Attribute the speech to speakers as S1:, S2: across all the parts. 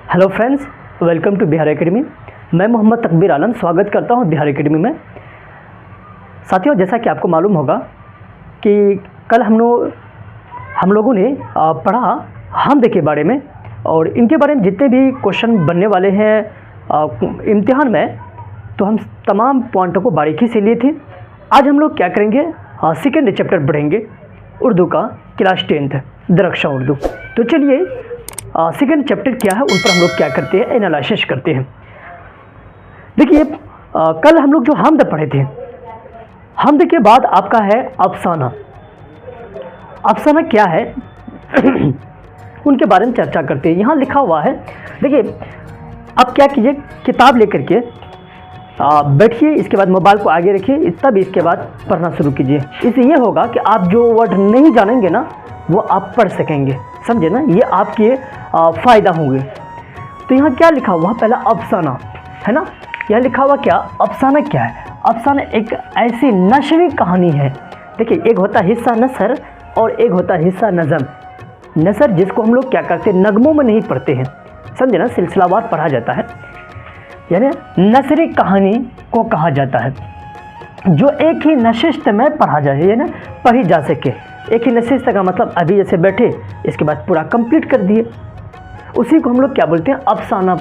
S1: Hello friends, welcome to Bihar academy. मैं मोहम्मद तकबीर आलम स्वागत करता हूं बिहार एकेडमी में। साथियों, जैसा कि आपको मालूम होगा कि कल हम लोगों ने पढ़ा हमद के बारे में, और इनके बारे में जितने भी क्वेश्चन बनने वाले हैं इम्तिहान में, तो हम तमाम पॉइंटों को बारीकी से लिए थे। आज हम लोग क्या करेंगे, सेकेंड चैप्टर पढ़ेंगे उर्दू का, क्लास 10th दरक्षा उर्दू। तो चलिए सेकेंड चैप्टर क्या है उन पर हम लोग क्या करते हैं, एनालिसिस करते हैं। देखिए कल हम लोग जो हमद पढ़े थे, हमद के बाद आपका है अफसाना। अफसाना क्या है उनके बारे में चर्चा करते हैं। यहाँ लिखा हुआ है, देखिए अब क्या कीजिए, किताब लेकर के बैठिए, इसके बाद मोबाइल को आगे रखिए, तब इसके बाद पढ़ना शुरू कीजिए। इससे ये होगा कि आप जो वर्ड नहीं जानेंगे ना वो आप पढ़ सकेंगे, समझे ना, ये आपके फ़ायदा होंगे। तो यहाँ क्या लिखा हुआ, पहला अफसाना है ना। यहाँ लिखा हुआ क्या, अफसाना क्या है। अफसाना एक ऐसी नशरी कहानी है। देखिए एक होता है हिस्सा नसर और एक होता है हिस्सा नज़म। नसर जिसको हम लोग क्या करते हैं, नगमों में नहीं पढ़ते हैं, समझे ना, सिलसिलावार पढ़ा जाता है, यानी नसरी कहानी को कहा जाता है, जो एक ही नशिस्त में पढ़ा जाए, यानी पढ़ी जा सके। एक ही नशिस्त का मतलब अभी जैसे बैठे, इसके बाद पूरा कंप्लीट कर दिए, उसी को हम लोग क्या बोलते हैं, अफसाना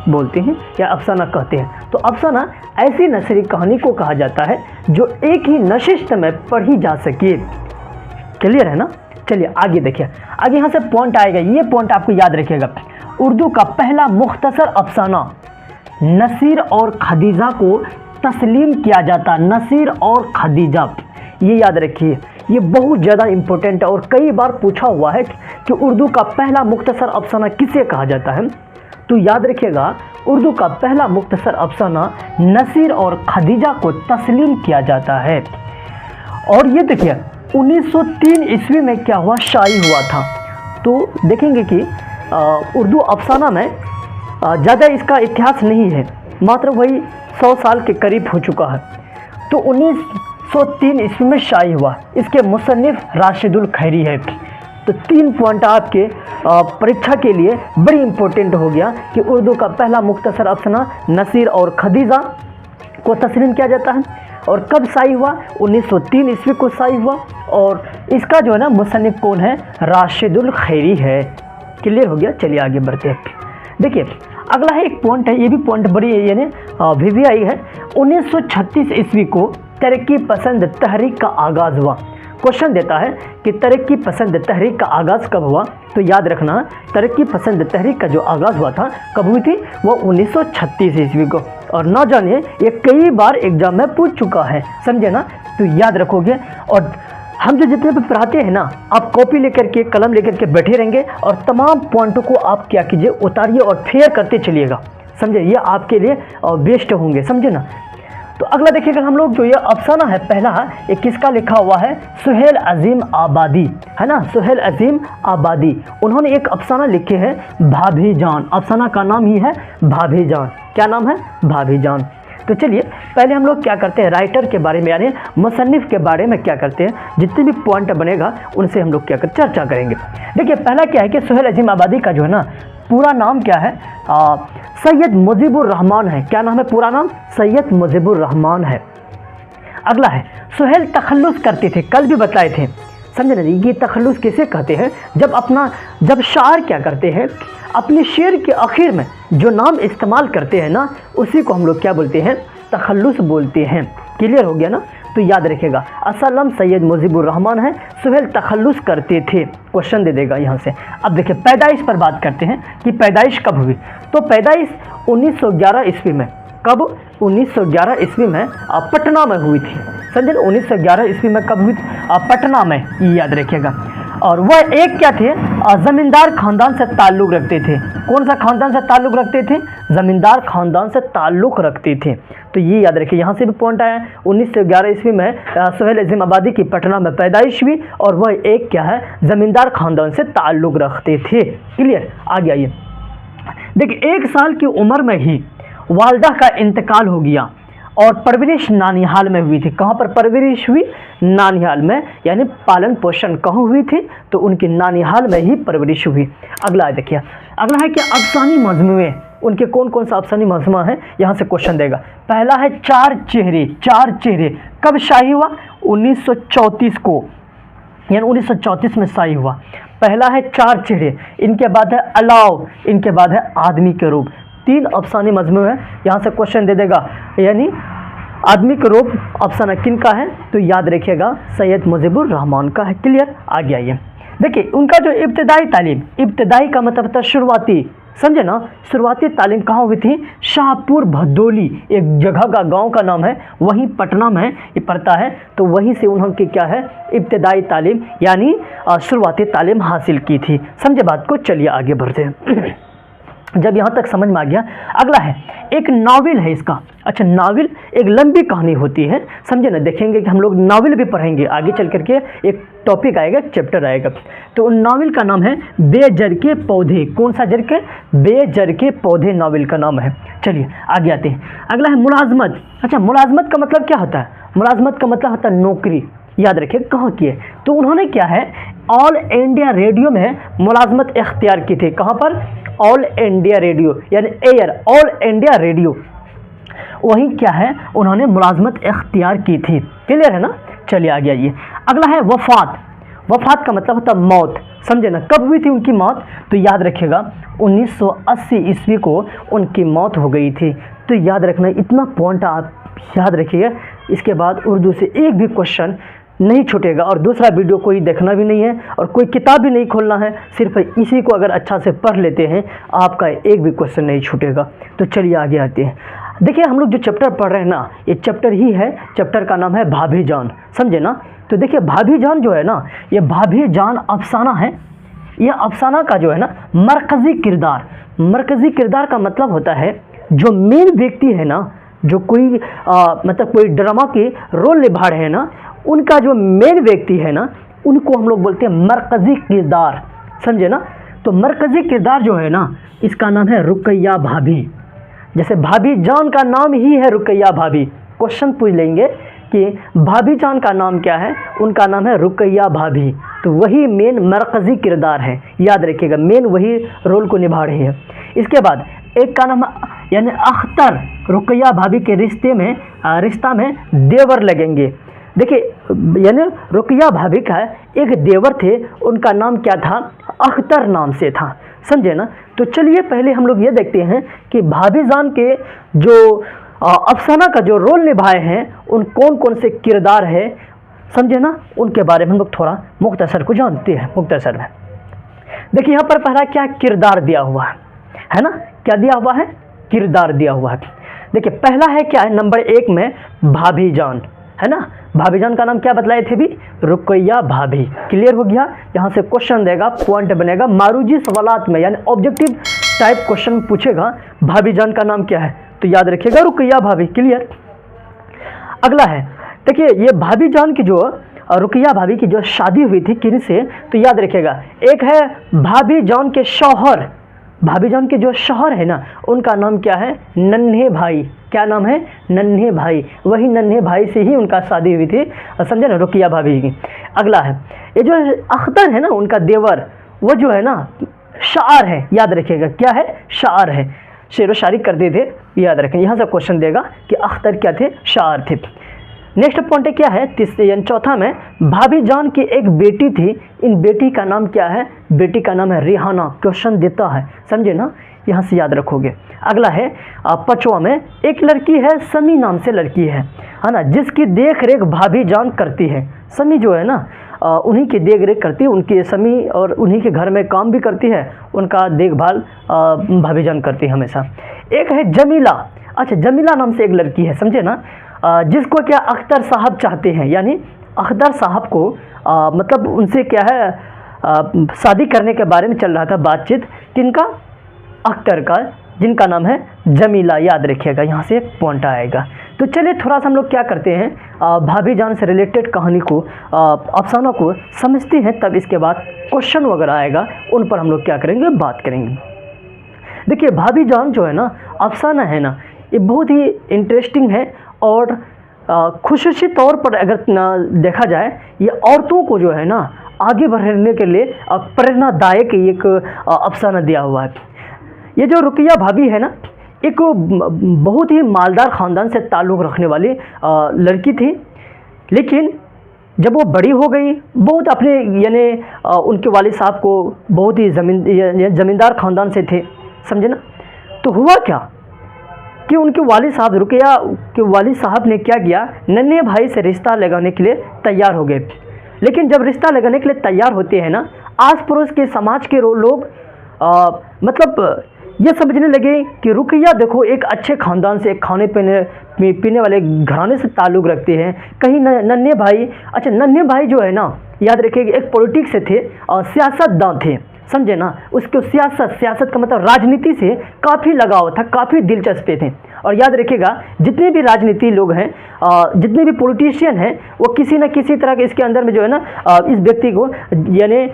S1: बोलते हैं या अफसाना कहते हैं। तो अफसाना ऐसी नसरी कहानी को कहा जाता है जो एक ही नशिस्त में पढ़ी जा सके। क्लियर है ना। चलिए आगे देखिए, आगे यहाँ से पॉइंट आएगा, ये पॉइंट आपको याद रखिएगा। उर्दू का पहला मुख्तसर अफसाना नसीर और खदीजा को तस्लीम किया जाता। नसीर और खदीजा, ये याद रखिए, ये बहुत ज़्यादा इम्पोर्टेंट है और कई बार पूछा हुआ है कि उर्दू का पहला मुख्तसर अफसाना किसे कहा जाता है। तो याद रखिएगा, उर्दू का पहला मुख्तसर अफसाना नसीर और खदीजा को तस्लीम किया जाता है। और ये देखिए 1903 ईस्वी में क्या हुआ, शाई हुआ था। तो देखेंगे कि उर्दू अफसाना में ज़्यादा इसका इतिहास नहीं है, मात्र वही 100 साल के करीब हो चुका है। तो 1903 ईस्वी में शाई हुआ। इसके मुसन्निफ राशिदुल खैरी है। तो 3 पॉइंट आपके परीक्षा के लिए बड़ी इम्पोर्टेंट हो गया कि उर्दू का पहला मुख्तसर अफसाना नसीर और खदीजा को तस्लीम किया जाता है। और कब शाई हुआ, 1903 ईस्वी को शाई हुआ। और इसका जो है ना मुसन्निफ कौन है, राशिदुल खैरी है। क्लियर हो गया। चलिए आगे बढ़ते हैं। देखिए अगला है एक पॉइंट है, ये भी पॉइंट बड़ी है, यानी VVI है। 1936 ईस्वी को तरक्की पसंद तहरीक का आगाज़ हुआ। क्वेश्चन देता है कि तरक्की पसंद तहरीक का आगाज़ कब हुआ। तो याद रखना, तरक्की पसंद तहरीक का जो आगाज़ हुआ था कब हुई थी, वो 1936 ईस्वी को। और ना जानिए ये कई बार एग्जाम में पूछ चुका है, समझे ना, तो याद रखोगे। और हम जो जितने भी पढ़ाते हैं ना, आप कॉपी लेकर के, कलम लेकर के बैठे रहेंगे और तमाम पॉइंटों को आप क्या कीजिए, उतारिए और फेयर करते चलिएगा, समझे, ये आपके लिए बेस्ट होंगे, समझे ना। तो अगला देखिएगा हम लोग, जो ये अफसाना है पहला, ये किसका लिखा हुआ है, सुहेल अजीम आबादी है ना, सुहेल अजीम आबादी। उन्होंने एक अफसाना लिखे हैं, भाभी जान। अफसाना का नाम ही है भाभी जान। क्या नाम है, भाभी जान। तो चलिए पहले हम लोग क्या करते हैं, राइटर के बारे में, यानी मुसन्निफ के बारे में क्या करते हैं, जितने भी पॉइंट बनेगा उनसे हम लोग क्या चर्चा करेंगे। देखिए पहला क्या है कि सुहेल अजीम आबादी का जो है ना पूरा नाम क्या है, सैयद मुजीबुर रहमान है। क्या नाम है पूरा नाम, सैयद मुजीबुर रहमान है। अगला है सुहेल तखल्लुस करते थे, कल भी बताए थे, समझे ना। ये तखल्लुस किसे कहते हैं, जब शायर क्या करते हैं, अपने शेर के आखिर में जो नाम इस्तेमाल करते हैं ना, उसी को हम लोग क्या बोलते हैं, तखल्लुस बोलते हैं। क्लियर हो गया ना। तो याद रखिएगा, असलम सैयद मुजीबुर रहमान है, सुहेल तखल्लुस करते थे। क्वेश्चन दे देगा यहाँ से। अब देखिए पैदाइश पर बात करते हैं कि पैदाइश कब हुई। तो पैदाइश 1911 ईस्वी में। कब, 1911 ईस्वी में पटना में हुई थी, समझे। 1911 ईस्वी में कब हुई थी, पटना में, ये याद रखिएगा। और वह एक क्या थे, ज़मींदार ख़ानदान से ताल्लुक़ रखते थे। कौन सा ख़ानदान से ताल्लुक़ रखते थे, ज़मींदार ख़ानदान से ताल्लुक़ रखते थे। तो ये याद रखिए, यहाँ से भी पॉइंट आया। 1911 ईस्वी में सुहेल अजीम आबादी की पटना में पैदाइश हुई और वह एक क्या है, ज़मींदार ख़ानदान से ताल्लुक़ रखते थे। क्लियर। आगे आइए, देखिए 1 साल की उम्र में ही वालदा का इंतकाल हो गया। और परवरिश नानिहाल में हुई थी। कहाँ पर परवरिश हुई? नानिहाल में, यानी पालन पोषण कहाँ हुई थी? तो उनकी नानिहाल में ही परवरिश हुई। अगला देखिए, अगला है कि अफसानी मजमूए, उनके कौन कौन सा अफसानी मजमूआ है, यहाँ से क्वेश्चन देगा। पहला है चार चेहरे। चार चेहरे कब शाही हुआ? 1934 को, यानी 1934 में शाही हुआ। पहला है चार चेहरे, इनके बाद है अलाव, इनके बाद है आदमी के रूप। तीन अफसानी मजमू है, यहाँ से क्वेश्चन दे देगा। यानी आदमी के रूप अफसाना किन का है? तो याद रखिएगा सैयद मुजीबुर रहमान का है। क्लियर? आगे आइए, देखिए उनका जो इब्तदाई तालीम, इब्तदाई का मतलब था शुरुआती, समझे ना, शुरुआती तालीम कहाँ हुई थी? शाहपुर भदोली, एक जगह का गांव का नाम है, वहीं पटना में ये पड़ता है। तो वहीं से उन्होंने क्या है? इब्तदाई तालीम यानी शुरुआती तालीम हासिल की थी। समझे बात को? चलिए आगे बढ़ते हैं। जब यहाँ तक समझ में आ गया, अगला है एक नावल है इसका। अच्छा, नावल एक लंबी कहानी होती है, समझे ना, देखेंगे कि हम लोग नावल भी पढ़ेंगे आगे चल करके, एक टॉपिक आएगा, एक चैप्टर आएगा। तो उन नावल का नाम है बेजर के पौधे। कौन सा जर के? बेजर के पौधे नावल का नाम है। चलिए आगे आते हैं। अगला है मुलाजमत। अच्छा, मुलाजमत का मतलब क्या होता है? मुलाजमत का मतलब होता है नौकरी। याद रखिए कहाँ की है? तो उन्होंने क्या है? ऑल इंडिया रेडियो में मुलाजमत इख्तियार की थी। कहाँ पर? ऑल इंडिया रेडियो, यानी एयर, ऑल इंडिया रेडियो, वहीं क्या है? उन्होंने मुलाजमत इख्तियार की थी। क्लियर है ना? चलिए आगे आइए। अगला है वफात। वफात का मतलब होता है मौत, समझे ना। कब हुई थी उनकी मौत? तो याद रखिएगा 1980 ईस्वी को उनकी मौत हो गई थी। तो याद रखना, इतना पॉइंट आप याद रखिए, इसके बाद उर्दू से एक भी क्वेश्चन नहीं छूटेगा। और दूसरा वीडियो कोई देखना भी नहीं है और कोई किताब भी नहीं खोलना है, सिर्फ इसी को अगर अच्छा से पढ़ लेते हैं आपका एक भी क्वेश्चन नहीं छूटेगा। तो चलिए आगे आते हैं। देखिए हम लोग जो चैप्टर पढ़ रहे हैं ना, ये चैप्टर ही है, चैप्टर का नाम है भाभी जान, समझे ना। तो देखिए भाभी जान जो है ना, ये भाभी जान अफसाना है। यह अफसाना का जो है ना मरकज़ी किरदार, मरकज़ी किरदार का मतलब होता है जो मेन व्यक्ति है ना, जो कोई मतलब कोई ड्रामा के रोल निभा रहे हैं ना, उनका जो मेन व्यक्ति है ना, उनको हम लोग बोलते हैं मरकज़ी किरदार, समझे ना। तो मरकज़ी किरदार जो है ना, इसका नाम है रुकैया भाभी। जैसे भाभी जान का नाम ही है रुकैया भाभी, क्वेश्चन पूछ लेंगे कि भाभी जान का नाम क्या है? उनका नाम है रुकैया भाभी। तो वही मेन मरकज़ी किरदार है, याद रखिएगा, मेन वही रोल को निभा रही है। इसके बाद एक का नाम यानी अख्तर, रुकैया भाभी के रिश्ता में देवर लगेंगे। देखिए यानी रुकैया भाभी का एक देवर थे, उनका नाम क्या था? अख्तर नाम से था, समझे ना। तो चलिए पहले हम लोग ये देखते हैं कि भाभी जान के जो अफसाना का जो रोल निभाए हैं उन कौन कौन से किरदार है, समझे ना, उनके बारे में हम लोग थोड़ा मुख्तसर को जानते हैं। मुख्तसर में देखिए यहाँ पर पहला क्या किरदार दिया हुआ है ना, क्या दिया हुआ है? किरदार दिया हुआ है। देखिए पहला है क्या है? नंबर 1 में भाभी जान है ना। भाभी जान का नाम क्या बतलाए थे भी? रुकैया भाभी। क्लियर हो गया? यहाँ से क्वेश्चन देगा, पॉइंट बनेगा, मारूजी सवालात में यानी ऑब्जेक्टिव टाइप क्वेश्चन पूछेगा भाभी जान का नाम क्या है, तो याद रखिएगा रुकैया भाभी। क्लियर? अगला है देखिए ये भाभी जान की जो रुकैया भाभी की जो शादी हुई थी किन से, तो याद रखिएगा एक है भाभी जान के शौहर, भाभी जान के जो शौहर है ना, उनका नाम क्या है? नन्हे भाई। क्या नाम है? नन्हे भाई। वही नन्हे भाई से ही उनका शादी हुई थी, समझे ना, रुकैया भाभी की। अगला है ये जो अख्तर है ना, उनका देवर, वो जो है ना शायर है, याद रखिएगा क्या है? शायर है, शेर व शायरी करते थे, याद रखें। यहाँ से क्वेश्चन देगा कि अख्तर क्या थे? शायर थे। नेक्स्ट पॉइंट क्या है? तीसरे यानी चौथा में भाभी जान की एक बेटी थी, इन बेटी का नाम क्या है? बेटी का नाम है रिहाना। क्वेश्चन देता है, समझे ना, यहाँ से याद रखोगे। अगला है पांचवा में एक लड़की है, समी नाम से लड़की है ना, जिसकी देख रेख भाभी जान करती है। समी जो है ना उन्हीं की देख रेख करती है, उनकी समी, और उन्हीं के घर में काम भी करती है, उनका देखभाल भाभी जान करती है हमेशा। एक है जमीला। अच्छा, जमीला नाम से एक लड़की है, समझे ना, जिसको क्या अख्तर साहब चाहते हैं, यानी अख्तर साहब को मतलब उनसे क्या है शादी करने के बारे में चल रहा था बातचीत, किनका? अख्तर का, जिनका नाम है जमीला। याद रखिएगा, यहाँ से एक पॉइंट आएगा। तो चलिए थोड़ा सा हम लोग क्या करते हैं, भाभी जान से रिलेटेड कहानी को, अफसानों को समझते हैं, तब इसके बाद क्वेश्चन वगैरह आएगा, उन पर हम लोग क्या करेंगे, बात करेंगे। देखिए भाभी जान जो है ना अफसाना है ना, ये बहुत ही इंटरेस्टिंग है और खुसूसी तौर पर अगर देखा जाए, ये औरतों को जो है ना आगे बढ़ने के लिए प्रेरणादायक एक अफसाना दिया हुआ है। ये जो रुकिया भाभी है ना, एक बहुत ही मालदार ख़ानदान से ताल्लुक़ रखने वाली लड़की थी, लेकिन जब वो बड़ी हो गई, बहुत अपने यानी उनके वालिद साहब को बहुत ही ज़मींदार ख़ानदान से थे, समझे ना। तो हुआ क्या कि उनके वालिद साहब, रुकिया के वालिद साहब ने क्या किया, नन्हे भाई से रिश्ता लगाने के लिए तैयार हो गए। लेकिन जब रिश्ता लगाने के लिए तैयार होते हैं ना, आस पड़ोस के समाज के लोग मतलब ये समझने लगे कि रुकिया देखो एक अच्छे ख़ानदान से, एक खाने पीने वाले घराने से ताल्लुक़ रखते हैं, कहीं नन्हे भाई, अच्छा नन्हे भाई जो है ना, याद रखिएगा एक पॉलिटिक्स से थे और सियासतदान थे, समझे ना। उसको सियासत का मतलब राजनीति से काफ़ी लगाव था, काफ़ी दिलचस्पी थे। और याद रखिएगा जितने भी राजनीति लोग हैं, जितने भी पॉलिटिशियन हैं, वो किसी न किसी तरह के इसके अंदर में जो है ना इस व्यक्ति को यानी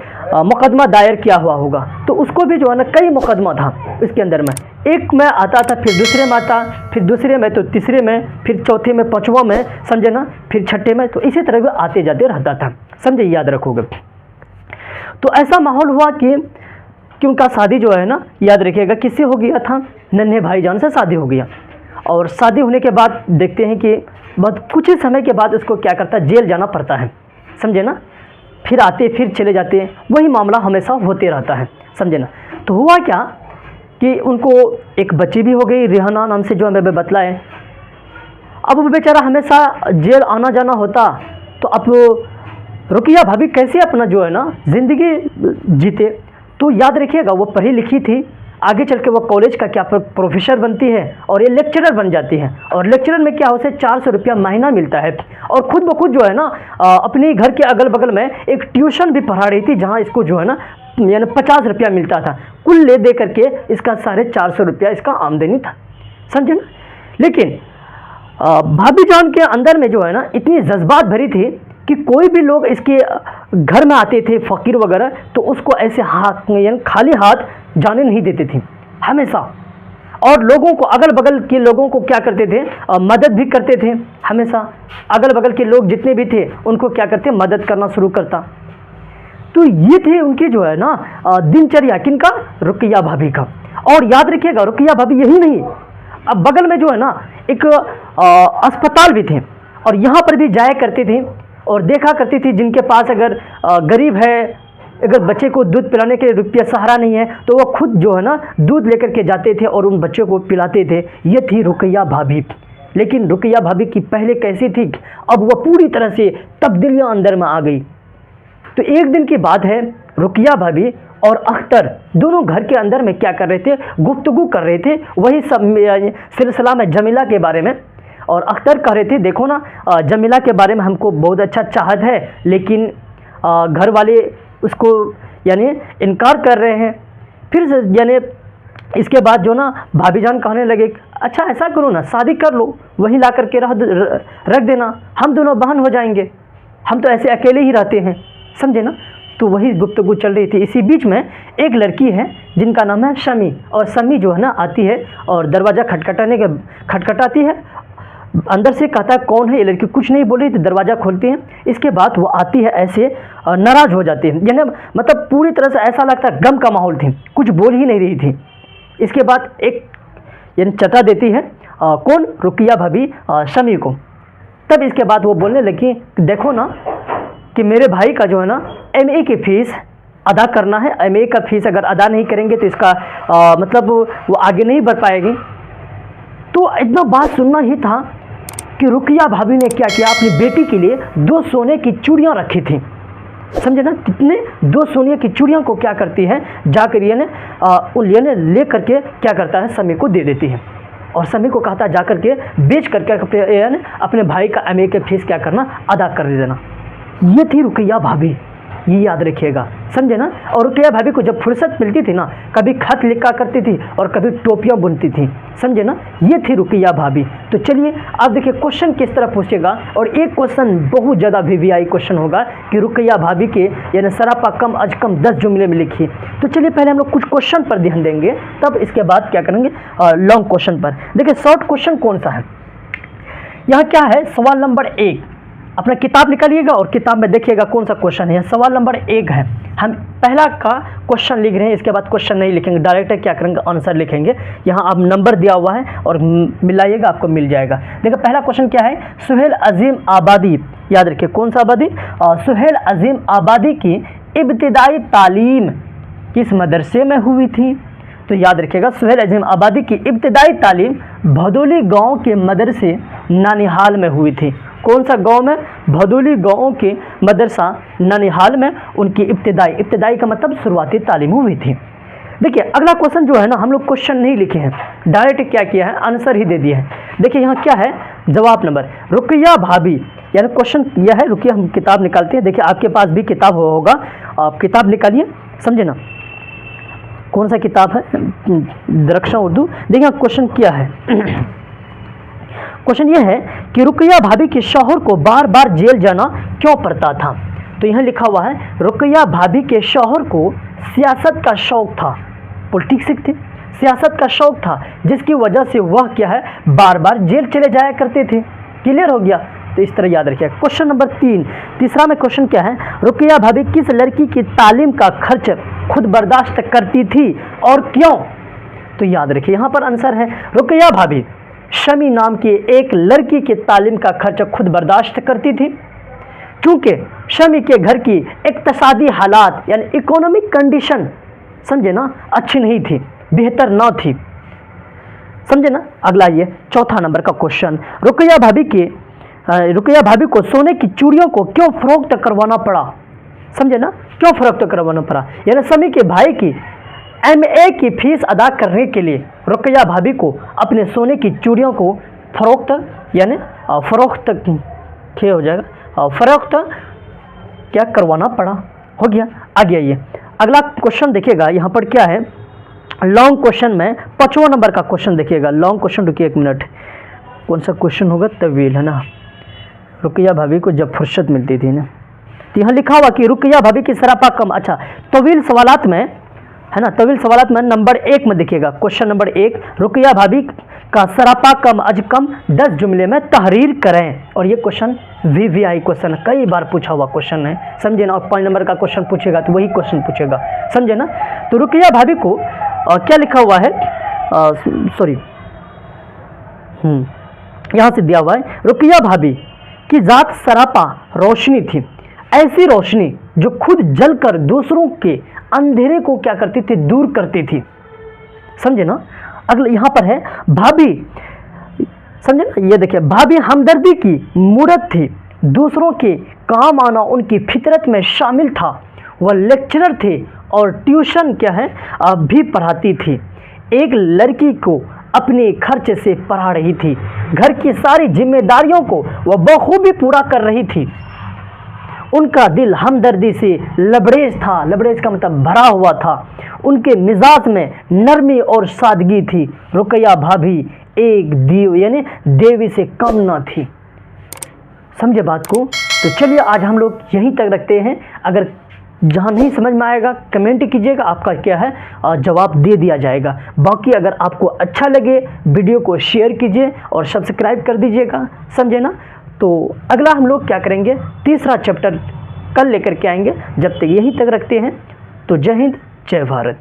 S1: मुकदमा दायर किया हुआ होगा। तो उसको भी जो है ना कई मुकदमा था इसके अंदर में, एक में आता था, फिर दूसरे में आता, फिर दूसरे में, तो तीसरे में, फिर चौथे में, पाँचवा में, समझे ना, फिर छठे में, तो इसी तरह से आते जाते रहता था, समझे, याद रखोगे। तो ऐसा माहौल हुआ कि उनका शादी जो है ना, याद रखिएगा किससे हो गया था, नन्हे भाईजान से शादी हो गया। और शादी होने के बाद देखते हैं कि बहुत कुछ ही समय के बाद उसको क्या करता है, जेल जाना पड़ता है, समझे ना। फिर आते फिर चले जाते हैं, वही मामला हमेशा होते रहता है, समझे ना। तो हुआ क्या कि उनको एक बच्ची भी हो गई, रिहाना नाम से, जो हमें बतलाए। अब वो बेचारा हमेशा जेल आना जाना होता, तो अब रुकिया भाभी कैसे अपना जो है ना ज़िंदगी जीते। तो याद रखिएगा वो पढ़ी लिखी थी, आगे चल के वो कॉलेज का क्या प्रोफेसर बनती है और ये लेक्चरर बन जाती है। और लेक्चरर में क्या उसे 400 रुपया महीना मिलता है। और खुद ब खुद जो है ना अपने घर के अगल बगल में एक ट्यूशन भी पढ़ा रही थी, जहाँ इसको जो है ना यानी 50 रुपया मिलता था। कुल ले दे करके इसका 450 रुपया इसका आमदनी था, समझे ना। लेकिन भाभी जान के अंदर में जो है ना इतनी जज्बात भरी थी कि कोई भी लोग इसके घर में आते थे, फ़कीर वगैरह, तो उसको ऐसे हाथ यानी खाली हाथ जाने नहीं देते थे हमेशा। और लोगों को, अगल बगल के लोगों को क्या करते थे, मदद भी करते थे हमेशा। अगल बगल के लोग जितने भी थे उनको क्या करते, मदद करना शुरू करता। तो ये थे उनकी जो है ना दिनचर्या, किनका, रुकिया भाभी का। और याद रखिएगा रुकिया भाभी यही नहीं, अब बगल में जो है ना एक अस्पताल भी थे, और यहाँ पर भी जाया करते थे और देखा करती थी जिनके पास अगर गरीब है, अगर बच्चे को दूध पिलाने के रुपया सहारा नहीं है, तो वो खुद जो है ना दूध लेकर के जाते थे और उन बच्चों को पिलाते थे। ये थी रुकिया भाभी। लेकिन रुकिया भाभी की पहले कैसी थी, अब वह पूरी तरह से तब्दीलियाँ अंदर में आ गई। तो एक दिन की बात है, रुकिया भाभी और अख्तर दोनों घर के अंदर में क्या कर रहे थे, गुफ्तगू कर रहे थे, वही सब सिलसिला में जमीला के बारे में। और अख्तर कह रहे थे देखो ना जमीला के बारे में हमको बहुत अच्छा चाहत है, लेकिन घर वाले उसको यानी इनकार कर रहे हैं। फिर यानी इसके बाद जो ना भाभी जान कहने लगे, अच्छा ऐसा करो ना, शादी कर लो, वहीं ला करके रख देना, हम दोनों बहन हो जाएंगे, हम तो ऐसे अकेले ही रहते हैं, समझे ना। तो वही गुफ्तगू चल रही थी। इसी बीच में एक लड़की है जिनका नाम है शमी, और शमी जो है ना आती है और दरवाज़ा खटखटाती है। अंदर से कहता है कौन है ये लड़की, कुछ नहीं बोली, तो दरवाज़ा खोलते हैं। इसके बाद वो आती है, ऐसे नाराज़ हो जाती है, यानी मतलब पूरी तरह से ऐसा लगता है गम का माहौल थी, कुछ बोल ही नहीं रही थी। इसके बाद एक यानी चटा देती है कौन, रुकिया भाभी शमी को। तब इसके बाद वो बोलने लगी, देखो ना कि मेरे भाई का जो है ना MA की फ़ीस अदा करना है, MA का फ़ीस अगर अदा नहीं करेंगे तो इसका मतलब वो आगे नहीं बढ़ पाएगी। तो इतना बात सुनना ही था कि रुकिया भाभी ने क्या किया, अपनी बेटी के लिए 2 सोने की चूड़ियाँ रखी थी, समझे ना। कितने, 2 सोने की चूड़ियाँ को क्या करती है, जाकर ये ने ले करके क्या करता है, शमी को दे देती है। और शमी को कहता है जा करके बेच करके अपने भाई का MA के फीस क्या करना, अदा कर देना। ये थी रुकिया भाभी, ये याद रखिएगा, समझे ना। और रुकिया भाभी को जब फुर्सत मिलती थी ना, कभी खत लिखा करती थी और कभी टोपियाँ बुनती थी, समझे ना। ये थी रुकिया भाभी। तो चलिए आप देखिए क्वेश्चन किस तरह पूछेगा। और एक क्वेश्चन बहुत ज़्यादा VVI क्वेश्चन होगा कि रुकिया भाभी के यानी सरापा कम अज कम 10 जुमले में लिखिए। तो चलिए पहले हम लोग कुछ क्वेश्चन पर ध्यान देंगे, तब इसके बाद क्या करेंगे लॉन्ग क्वेश्चन पर। देखिए शॉर्ट क्वेश्चन कौन सा है, यहाँ क्या है, सवाल नंबर 1, अपना किताब निकालिएगा और किताब में देखिएगा कौन सा क्वेश्चन है। सवाल नंबर 1 है, हम पहला का क्वेश्चन लिख रहे हैं, इसके बाद क्वेश्चन नहीं लिखेंगे, डायरेक्ट क्या करेंगे, आंसर लिखेंगे। यहाँ अब नंबर दिया हुआ है और मिलाइएगा, आपको मिल जाएगा। देखिए पहला क्वेश्चन क्या है, सुहेल अजीम आबादी, याद रखिए कौन सा आबादी, सुहेल अजीम आबादी की इब्तिदाई तालीम किस मदरसे में हुई थी। तो याद रखिएगा सुहेल अजीम आबादी की इब्तिदाई तालीम भदोली गांव के मदरसे नानिहाल में हुई थी। कौन सा गांव में, भदोली गांव के मदरसा नानिहाल में उनकी इब्तिदाई का मतलब शुरुआती तालीम हुई थी। देखिए अगला क्वेश्चन जो है ना, हम लोग क्वेश्चन नहीं लिखे हैं, डायरेक्ट क्या किया है, आंसर ही दे दिया है। देखिए यहाँ क्या है, जवाब नंबर रुकैया भाभी, यानी क्वेश्चन यह है, रुकिए हम किताब निकालते हैं। देखिए आपके पास भी किताब होगा, आप किताब निकालिए, समझे ना, कौन सा किताब है, दरख्शां उर्दू। देखिए क्वेश्चन क्या है, क्वेश्चन यह है कि रुकैया भाभी के शौहर को बार बार जेल जाना क्यों पड़ता था। तो यहाँ लिखा हुआ है, रुकैया भाभी के शौहर को सियासत का शौक था, पॉलिटिक्स थे, सियासत का शौक था, जिसकी वजह से वह क्या है, बार बार जेल चले जाया करते थे। क्लियर हो गया, तो इस तरह याद रखिए। क्वेश्चन नंबर 3, तीसरा में क्वेश्चन क्या है, रुकैया भाभी किस लड़की की तालीम का खर्च खुद बर्दाश्त करती थी और क्यों। तो याद रखिए यहाँ पर आंसर है, रुकैया भाभी शमी नाम की एक लड़की की तालीम का खर्च खुद बर्दाश्त करती थी, क्योंकि शमी के घर की इक्तिसादी हालात यानी इकोनॉमिक कंडीशन, समझे ना, अच्छी नहीं थी, बेहतर ना थी, समझे ना। अगला ये चौथा नंबर का क्वेश्चन, रुकैया भाभी को सोने की चूड़ियों को क्यों फरोख्त करवाना पड़ा, समझे ना, क्यों फरोख्त करवाना पड़ा, यानी शमी के भाई की MA की फीस अदा करने के लिए रुकैया भाभी को अपने सोने की चूड़ियों को फरोख्त यानी फरोख्त क्या हो जाएगा, फरोख्त क्या करवाना पड़ा, हो गया। आगे आइए, अगला क्वेश्चन देखिएगा, यहाँ पर क्या है, लॉन्ग क्वेश्चन में 5वां नंबर का क्वेश्चन देखिएगा। लॉन्ग क्वेश्चन, रुकिए 1 मिनट, कौन सा क्वेश्चन होगा, तवील है ना, रुकैया भाभी को जब फुर्सत मिलती थी ना। तो यहाँ लिखा हुआ कि रुकैया भाभी की सरापा कम, अच्छा तवील सवालात में है ना, तवील सवालात में नंबर 1 में देखिएगा, क्वेश्चन नंबर 1, रुकैया भाभी का सरापा कम अज कम 10 जुमले में तहरीर करें। और ये क्वेश्चन VVI क्वेश्चन, कई बार पूछा हुआ क्वेश्चन है, समझे ना। और 5 नंबर का क्वेश्चन पूछेगा तो वही क्वेश्चन पूछेगा, समझे ना। तो रुकैया भाभी को क्या लिखा हुआ है, सॉरी यहाँ से दिया हुआ है, रुकैया भाभी की जात सरापा रोशनी थी, ऐसी रोशनी जो खुद जलकर दूसरों के अंधेरे को क्या करती थी, दूर करती थी, समझे ना। अगला यहाँ पर है भाभी, समझे ना, ये देखिए, भाभी हमदर्दी की मूरत थी, दूसरों के काम आना उनकी फितरत में शामिल था, वह लेक्चरर थे और ट्यूशन क्या है भी पढ़ाती थी, एक लड़की को अपने खर्च से पढ़ा रही थी, घर की सारी जिम्मेदारियों को वह बखूबी पूरा कर रही थी, उनका दिल हमदर्दी से लबरेज था, लबरेज का मतलब भरा हुआ था, उनके मिजाज में नरमी और सादगी थी, रुकैया भाभी एक यानी देवी से कम ना थी, समझे बात को। तो चलिए आज हम लोग यहीं तक रखते हैं, अगर जहाँ नहीं समझ में आएगा कमेंट कीजिएगा, आपका क्या है जवाब दे दिया जाएगा। बाकी अगर आपको अच्छा लगे वीडियो को शेयर कीजिए और सब्सक्राइब कर दीजिएगा, समझे ना। तो अगला हम लोग क्या करेंगे, तीसरा चैप्टर कल लेकर के आएंगे, जब तक यहीं तक रखते हैं। तो जय हिंद, जय भारत।